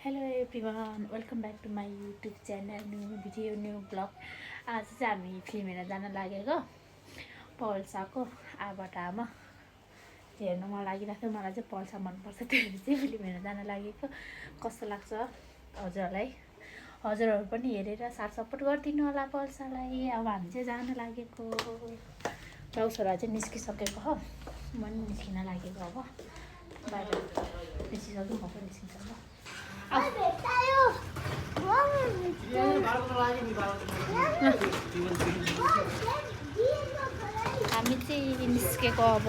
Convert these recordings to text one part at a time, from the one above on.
Hello everyone welcome back to my YouTube channel new video new blog. आज चाहिँ हामी film हेर्न जान लागेको पल्साको आबाटामा हेर्नु मन लागिरहेको थियो। मलाई चाहिँ पल्सा मनपर्छ, त्यही चाहिँ फिल्म हेर्न जान लागेको। कस्तो लाग्छ हजुरहरूलाई, हजुरहरू पनि हेरेर साथ सपोर्ट गरिदिनु होला पल्सालाई। अब हामी चाहिँ जान लागेको, राउसरा चाहिँ निस्किसकेको हो, म पनि निस्किन लागेको। अब बाहिर निस्किसक्यो, म पनि निस्किसक्यो। हामी चाहिँ निस्केको। अब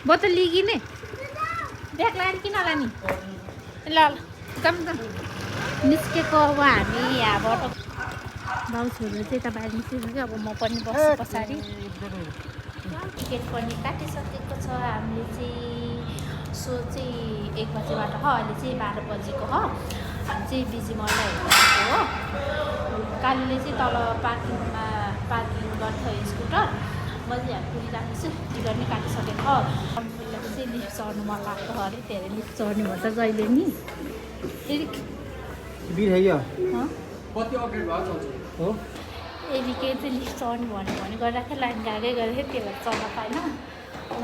बोतल लिगिने ब्याग लाएर किन होला नि, ल ल जाऊँ त निस्केको। अब हामी यहाँबाट बाउ छोरो चाहिँ यता बाहिर निस्किसक्यो। अब म पनि बस्छु पछाडि। टिकट पनि काटिसकेको छ हामीले चाहिँ। सो चाहिँ 1 बजेबाट हो, अहिले चाहिँ 12 बजेको हो। हामी चाहिँ बिजी मल्ल हेर्नु हो। कालीले चाहिँ तल पार्किङ गर्थ्यो स्कुटर, म चाहिँ यहाँ पुगिरहेको छु। टिकट नि काटिसकेको हो। उसलाई चाहिँ लिफ्ट चढ्नु मन लाग्छ अरे, धेरै लिफ्ट चढ्ने भन्छ जहिले नि। एरिके चाहिँ लिफ्ट चढ्ने भन्यो गरिरहेको थियो, लाइन गएकै गरेको थियो, त्यही भएर चढ्न पाएन।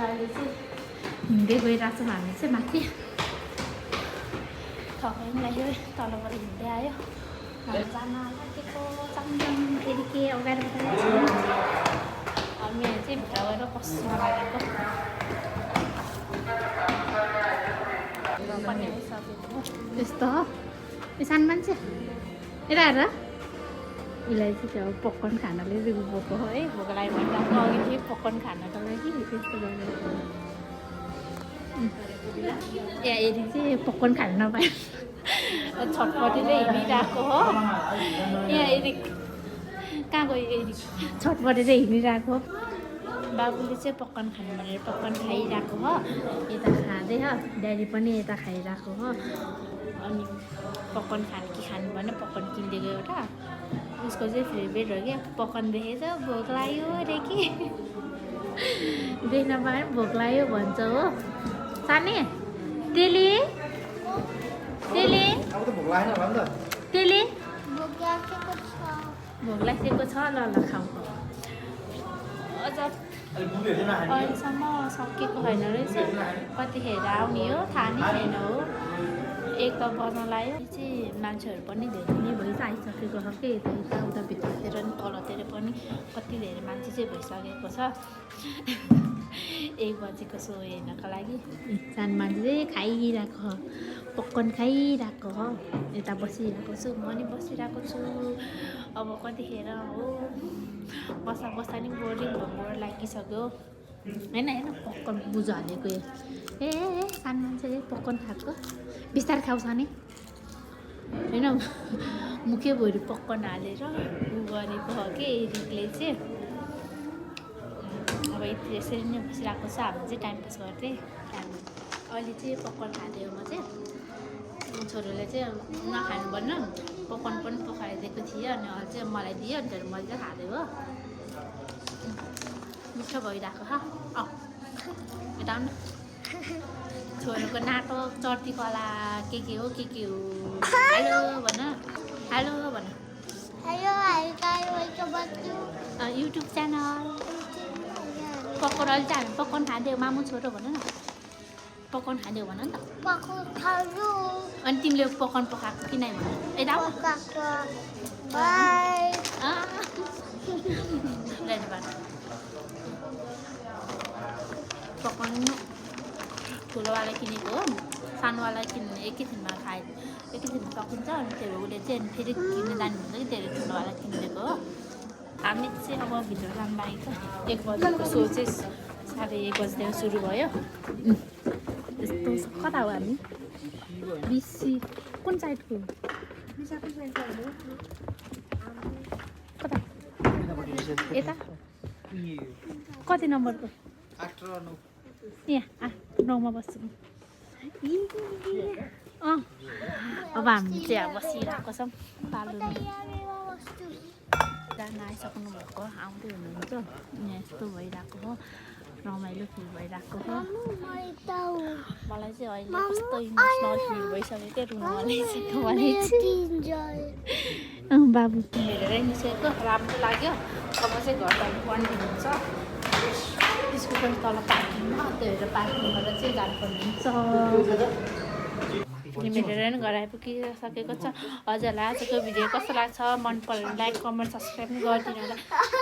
अहिले चाहिँ हिँड्दै गइरहेको छौँ हामी चाहिँ माथि। थकाइ पनि लाग्यो, तलबाट हिँड्दै आयो। हामी जान लागेको चामजाम एरिके अगाडिबाट हामी यहाँ चाहिँ भित्र गएर बस्न लागेको। पनि आइसकेको त्यस्तो हो। यो सानो मान्छे यता हेर, उसलाई चाहिँ त्यो पपकर्न खानाले बोको हो है। भोक लाग्यो भने गएको अघि चाहिँ पपकर्न खानको लागि त्यस्तो गरेर यहाँ एरि चाहिँ पपकर्न खान नपाए छटपटेर हिँडिरहेको हो। यहाँ एरि कहाँ गयो, एरि छटपटेर हिँडिरहेको। बाबुले चाहिँ पपकर्न खानु भनेर पपकर्न खाइरहेको हो, यता खाँदै हो। ड्याडी पनि यता खाइरहेको हो। अनि पपकर्न खानु कि खानु भने पपकर्न किनिदिएको एउटा, उसको चाहिँ फेभरेट हो क्या। पपकर्न देखेछ भोक लाग्यो अरे कि देख्न पाए भोक लाग्यो भन्छ हो। साने त्यसले भोक लागेको छ। ल ल खाऊ। अझ अहिलेसम्म सकेको छैन रहेछ, कतिखेर आउने हो थाहा नै छैन हो। 1 त बज्न लाग्यो। चाहिँ मान्छेहरू पनि धेरै नै आइसकेको छ कि यता उता भित्रतिर नि तलतिर पनि कति धेरै मान्छे चाहिँ भइसकेको छ 1 बजेको सो हेर्नको लागि। सानो मान्छे चाहिँ खाइरहेको हो, पपकर्न खाइरहेको हो। यता बसिरहेको छु, म नि बसिरहेको छु। अब कतिखेर हो बस्दा नि बोर लागिसक्यो होइन होइन। पपकर्न बुझ हालेको ए सानो मान्छे पपकर्न खाएको बिस्तारै खाउँछ नि होइन। मुखे भरि पपकर्न हालेर उ गरेको हो कि एरिकले चाहिँ। अब यसरी नै बसिरहेको छ हामी चाहिँ, टाइम पास गर्दै। अहिले चाहिँ पपकर्न खाँदै म चाहिँ। छोरोले चाहिँ नखानु भन्नु पपकर्न पनि पकाइदिएको थियो, अनि अहिले चाहिँ मलाई दियो। अनि त्यहाँदेखि मैले चाहिँ खाँदै हो। मिठो भइरहेको छ। यता न छोरोको नाटक चर्ती कला के हो हेलो भन, हेलो भन। YouTube channel popcorn. अहिले चाहिँ हामी पपकर्न खाँदै मामु छोरो भन न, पपकर्न खाँदै भन नि त। अनि तिमीले पपकर्न पकाएको कि नै भन। यता पपकर्न ठुलोवाला किनेको हो, सानोवाला किन्ने एकैछिनमा एकैछिनमा सकिन्छ। अनि त्यही भएर उसले चाहिँ फेरि किन्न जानु हुन्छ कि त्यही ठुलोवाला किनिदिएको हो। हामी चाहिँ अब भित्र जानु लागेको। 1 बजेको सो चाहिँ 1:30 बजीदेखि सुरु भयो। यस्तो कता हो हामी बिसी कुन साइडको कता यता कति नम्बरको यहाँ 9मा बस्छु। अब हामी चाहिँ अब बसिरहेको छौँ पालुमा। जान आइसक्नु भएको, आउँदै हुनुहुन्छ। यहाँ यस्तो भइरहेको हो। रमाइलो फिल भइरहेको हो मलाई चाहिँ अहिले कस्तो इमोसनल फिल भइसक्यो क्या रुनु आइसक्यो भने बाबु हेरेरै निस्केको राम्रो लाग्यो अब चाहिँ घर जानुपर्ने हुन्छ स्कुल पनि तल पार्किङमा त्यो हेरेर पार्किङबाट चाहिँ जानुपर्ने हुन्छ फिल्म हेरेर नि घर आइपुगिसकेको छ हजुरलाई आजको भिडियो कस्तो लाग्छ मन पऱ्यो भने लाइक कमेन्ट सब्सक्राइब पनि गरिदिनु होला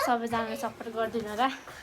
सबैजनाले सपोर्ट गरिदिनु होला